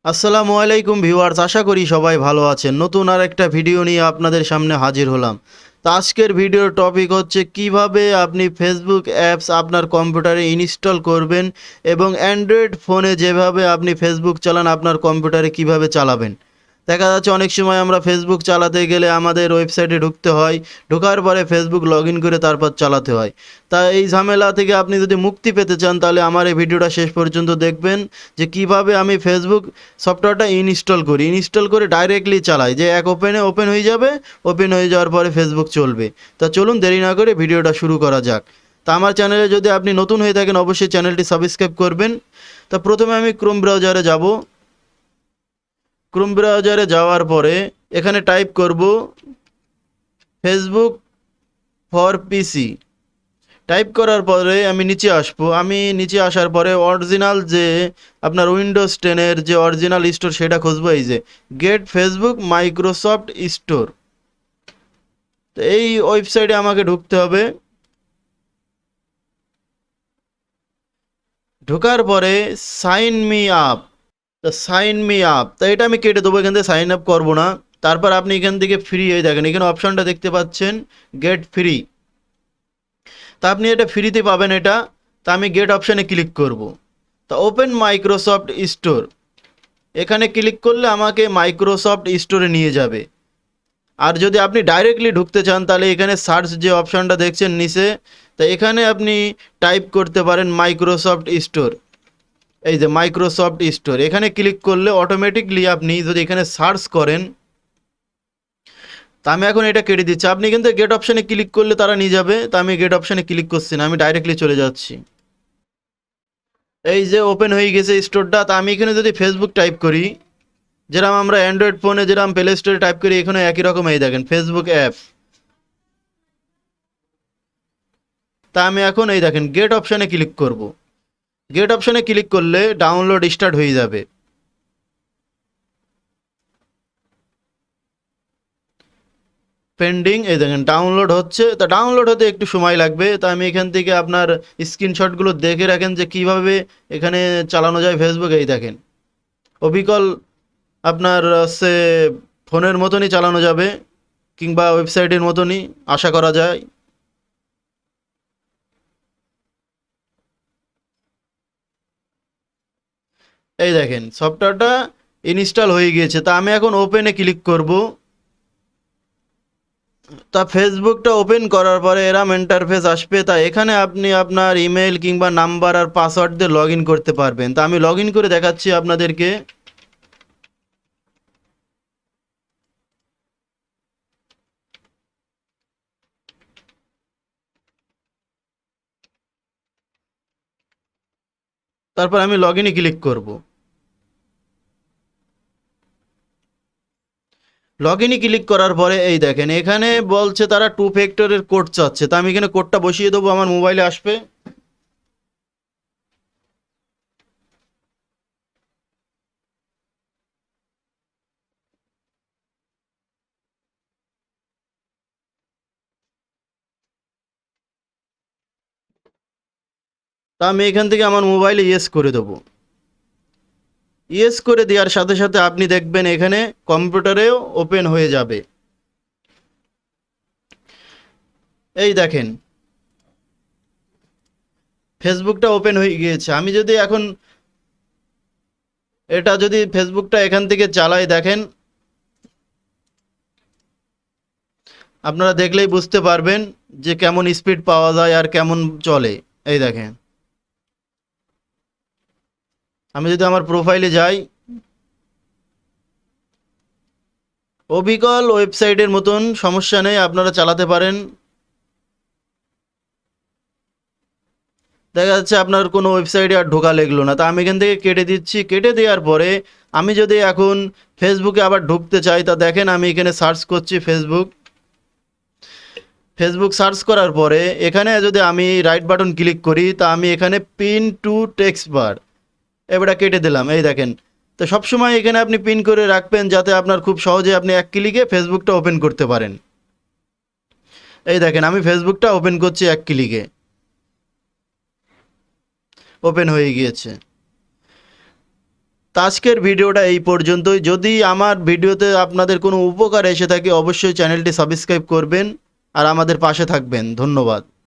আসসালামু আলাইকুম ভিউয়ার্স, আশা করি সবাই ভালো আছেন। নতুন আর একটা ভিডিও নিয়ে আপনাদের সামনে হাজির হলাম। তো আজকের ভিডিওর টপিক হচ্ছে কিভাবে আপনি ফেসবুক অ্যাপস আপনার কম্পিউটারে ইনস্টল করবেন এবং অ্যান্ড্রয়েড ফোনে যেভাবে আপনি ফেসবুক চালান আপনার কম্পিউটারে কিভাবে চালাবেন। দেখা যাচ্ছে অনেক সময় আমরা ফেসবুক চালাতে গেলে আমাদের ওয়েবসাইটে ঢুকতে হয়, ঢোকার পরে ফেসবুক লগ ইন করে তারপর চালাতে হয়। তা এই ঝামেলা থেকে আপনি যদি মুক্তি পেতে চান তাহলে আমার এই ভিডিওটা শেষ পর্যন্ত দেখবেন যে কিভাবে আমি ফেসবুক সফটওয়্যারটা ইনস্টল করি, ইনস্টল করে ডাইরেক্টলি চালাই, যে এক ওপেন হয়ে যাবে, ওপেন হয়ে যাওয়ার পরে ফেসবুক চলবে। তা চলুন দেরি না করে ভিডিওটা শুরু করা যাক। তা আমার চ্যানেলে যদি আপনি নতুন হয়ে থাকেন অবশ্যই চ্যানেলটি সাবস্ক্রাইব করবেন। তা প্রথমে আমি ক্রোম ব্রাউজারে যাব। ক্রোম ব্রাউজারে যাওয়ার পরে এখানে টাইপ করব ফেসবুক ফর পিসি। টাইপ করার পরে আমি নিচে আসবো। আমি নিচে আসার পরে অরিজিনাল যে আপনার উইন্ডোজ 10-এর যে অরিজিনাল স্টোর সেটা খুঁজবো, এই যে গেট ফেসবুক মাইক্রোসফট স্টোর। তো এই ওয়েবসাইটে আমাকে ঢুকতে হবে। ঢোকার পরে সাইন মি আপ। তো সাইন মি আপ, তো এটা আমি কেটে দেবো, এখান থেকে সাইন আপ করবো না। তারপর আপনি এখান থেকে ফ্রি, এই দেখেন এখানে অপশনটা দেখতে পাচ্ছেন গেট ফ্রি। তা আপনি এটা ফ্রিতে পাবেন এটা। তা আমি গেট অপশানে ক্লিক করব। তা ওপেন মাইক্রোসফট স্টোর, এখানে ক্লিক করলে আমাকে মাইক্রোসফট স্টোরে নিয়ে যাবে। আর যদি আপনি ডাইরেক্টলি ঢুকতে চান তাহলে এখানে সার্চ যে অপশানটা দেখছেন নিচে, তা এখানে আপনি টাইপ করতে পারেন মাইক্রোসফট স্টোর। এই যে মাইক্রোসফট স্টোর, এখানে ক্লিক করলে অটোমেটিকলি আপনি যদি এখানে সার্চ করেন, তা আমি এখন এটা কেটে দিচ্ছি। আপনি কিন্তু গেট অপশানে ক্লিক করলে তারা নিয়ে যাবে। তা আমি গেট অপশানে ক্লিক করছি না, আমি ডাইরেক্টলি চলে যাচ্ছি। এই যে ওপেন হয়ে গেছে স্টোরটা। তা আমি এখানে যদি ফেসবুক টাইপ করি, যেরকম আমরা অ্যান্ড্রয়েড ফোনে যেরকম প্লে স্টোরে টাইপ করি, এখানে একই রকম এই দেখেন ফেসবুক অ্যাপ। তা আমি এখন এই দেখেন গেট অপশানে ক্লিক করব। গেট অপশানে ক্লিক করলে ডাউনলোড স্টার্ট হয়ে যাবে। পেন্ডিং, এই দেখেন ডাউনলোড হচ্ছে। তা ডাউনলোড হতে একটু সময় লাগবে। তা আমি এখান থেকে আপনার স্ক্রিনশটগুলো দেখে রাখেন যে কিভাবে এখানে চালানো যায় ফেসবুক। এই দেখেন অবিকল আপনার হচ্ছে ফোনের মতনই চালানো যাবে, কিংবা ওয়েবসাইটের মতনই আশা করা যায়। এই দেখেন সফটওয়্যারটা ইনস্টল হয়ে গিয়েছে। তা আমি এখন ওপেনে ক্লিক করব। তা ফেসবুকটা ওপেন করার পরে এরম ইন্টারফেস আসবে। তা এখানে আপনি আপনার ইমেল কিংবা নাম্বার আর পাসওয়ার্ড দিয়ে লগ ইন করতে পারবেন। তা আমি লগ ইন করে দেখাচ্ছি আপনাদেরকে। তারপর আমি লগ ইনে ক্লিক করব। লগ ইনে ক্লিক করার পরে এই দেখেন এখানে বলছে তারা টু ফ্যাক্টরের কোড চাচ্ছে। তা আমি এখানে কোডটা বসিয়ে দেবো, আমার মোবাইলে আসবে। তা আমি এখান থেকে আমার মোবাইলে ইয়েস করে দেবো। ইয়েস করে দেওয়ার সাথে সাথে আপনি দেখবেন এখানে কম্পিউটারেও ওপেন হয়ে যাবে। এই দেখেন ফেসবুকটা ওপেন হয়ে গিয়েছে। আমি যদি এখন এটা যদি ফেসবুকটা এখান থেকে চালাই, দেখেন আপনারা দেখলেই বুঝতে পারবেন যে কেমন স্পিড পাওয়া যায় আর কেমন চলে। এই দেখেন আমি যদি আমার প্রোফাইলে যাই, অবিকল ওয়েবসাইটের মতন সমস্যা নেই, আপনারা চালাতে পারেন। দেখা যাচ্ছে আপনার কোনো ওয়েবসাইটে আর ঢোকা লাগলো না। তা আমি এখান থেকে কেটে দিচ্ছি। কেটে দেওয়ার পরে আমি যদি এখন ফেসবুকে আবার ঢুকতে চাই, তা দেখেন আমি এখানে সার্চ করছি ফেসবুক। ফেসবুক সার্চ করার পরে এখানে যদি আমি রাইট বাটন ক্লিক করি, তা আমি এখানে পিন টু টেক্সট বার এবারে কেটে দিলাম। এই দেখেন, তো সবসময় এখানে আপনি পিন করে রাখবেন যাতে আপনার খুব সহজে আপনি এক ক্লিকে ফেসবুকটা ওপেন করতে পারেন। এই দেখেন আমি ফেসবুকটা ওপেন করছি এক ক্লিকে, ওপেন হয়ে গিয়েছে। তো আজকের ভিডিওটা এই পর্যন্তই। যদি আমার ভিডিওতে আপনাদের কোনো উপকার এসে থাকে অবশ্যই চ্যানেলটি সাবস্ক্রাইব করবেন আর আমাদের পাশে থাকবেন। ধন্যবাদ।